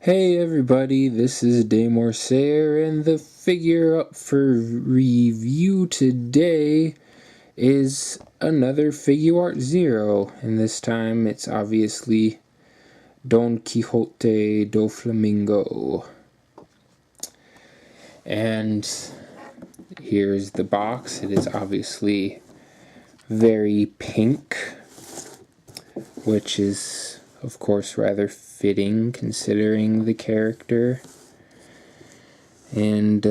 Hey everybody, this is Demorsair, and the figure up for review today is another Figuarts Zero, and this time it's obviously Donquixote Doflamingo. And here's the box. It is obviously very pink, which is of course rather fitting considering the character. And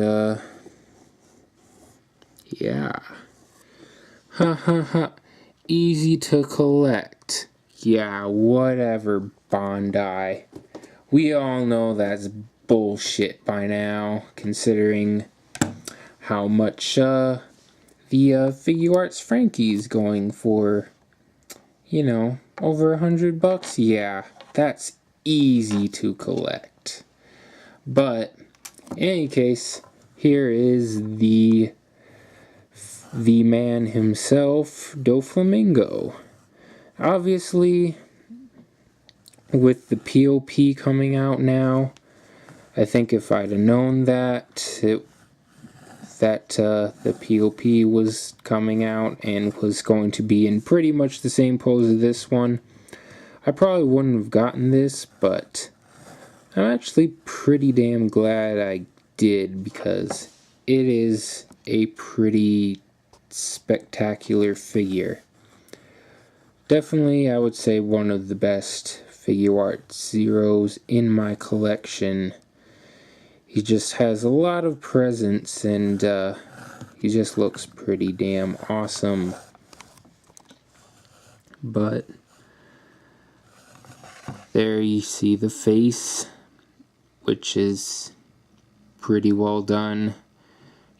yeah, ha ha ha, easy to collect. Yeah, whatever, Bondi. We all know that's bullshit by now, considering how much the Figuarts Frankie's going for. You know, over $100. Yeah, that's easy to collect. But in any case, here is the man himself, Doflamingo. Obviously, with the POP coming out now, I think if I'd have known that the POP was coming out and was going to be in pretty much the same pose as this one, I probably wouldn't have gotten this, but I'm actually pretty damn glad I did, because it is a pretty spectacular figure. Definitely, I would say one of the best Figuarts Zeros in my collection. He just has a lot of presence, and he just looks pretty damn awesome. But there you see the face, which is pretty well done.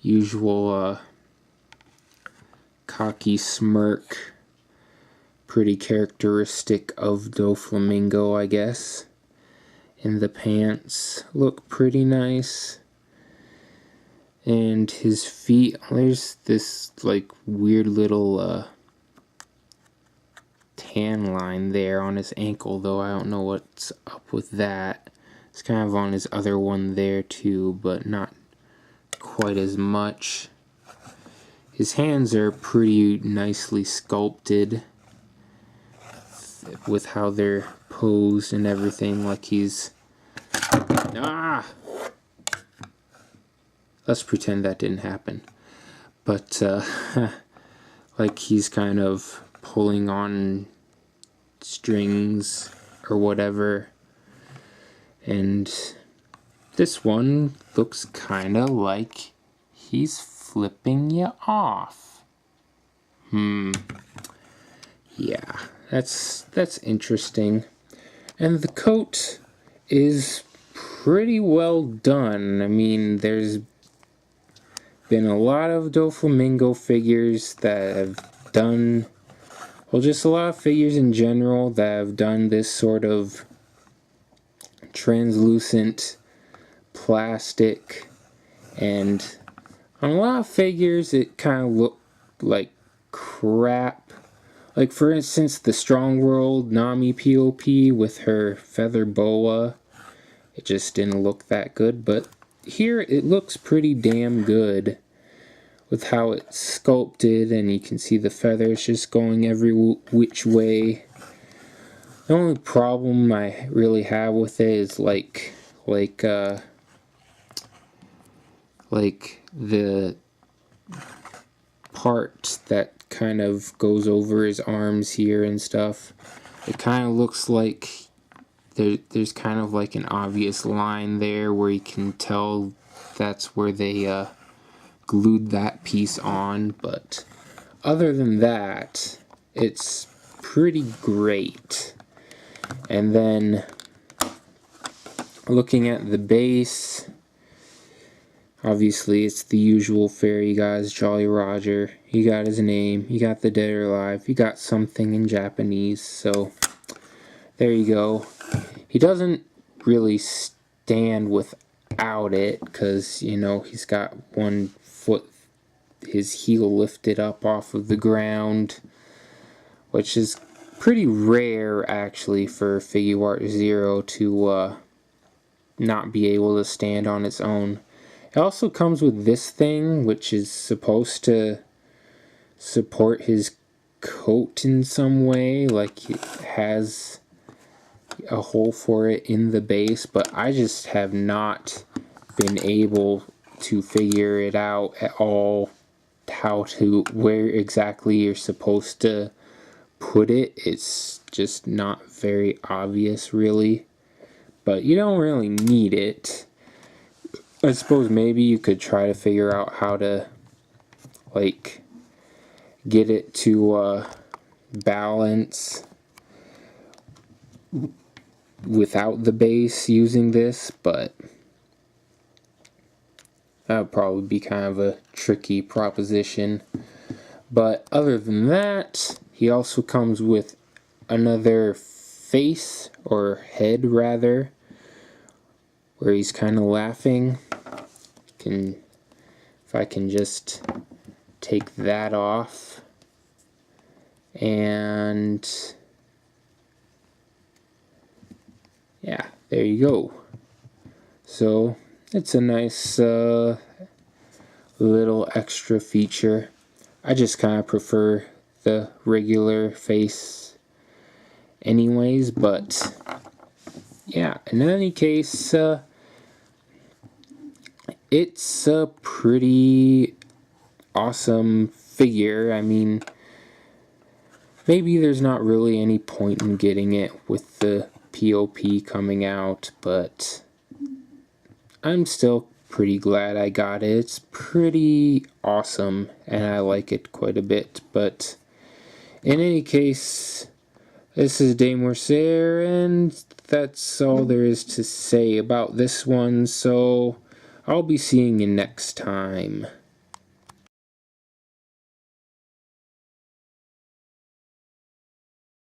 Usual cocky smirk, pretty characteristic of Doflamingo, I guess. And the pants look pretty nice. And his feet, there's this like weird little tan line there on his ankle, though I don't know what's up with that. It's kind of on his other one there too, but not quite as much. His hands are pretty nicely sculpted with how they're posed and everything, like he's let's pretend that didn't happen. But like he's kind of pulling on strings or whatever. And this one looks kinda like he's flipping you off. Yeah, that's interesting. And the coat is pretty well done. I mean, there's been a lot of Doflamingo figures that have done, well, just a lot of figures in general that have done this sort of translucent plastic, and on a lot of figures it kind of looked like crap. Like, for instance, the Strong World Nami POP with her feather boa. It just didn't look that good, but here it looks pretty damn good with how it's sculpted, and you can see the feathers just going every which way. The only problem I really have with it is like the part that kind of goes over his arms here and stuff. It kind of looks like there's kind of like an obvious line there where you can tell that's where they glued that piece on, but other than that, it's pretty great. And then looking at the base, obviously it's the usual fairy guys, Jolly Roger. You got his name, you got the dead or alive, you got something in Japanese, so there you go. He doesn't really stand without it, because, you know, he's got one foot, his heel lifted up off of the ground, which is pretty rare actually for Figuarts Zero to not be able to stand on its own. It also comes with this thing, which is supposed to support his coat in some way, like it has a hole for it in the base, but I just have not been able to figure it out at all, where exactly you're supposed to put it. It's just not very obvious, really, but you don't really need it. I suppose maybe you could try to figure out how to, like, get it to balance without the base using this, but that would probably be kind of a tricky proposition. But other than that, he also comes with another face, or head rather, where he's kind of laughing. If I can just take that off, and yeah, there you go. So it's a nice little extra feature. I just kind of prefer the regular face anyways, but yeah, in any case, it's a pretty awesome figure. I mean, maybe there's not really any point in getting it with the POP coming out, but I'm still pretty glad I got it. It's pretty awesome, and I like it quite a bit. But in any case, this is Damorsair, and that's all there is to say about this one, so I'll be seeing you next time.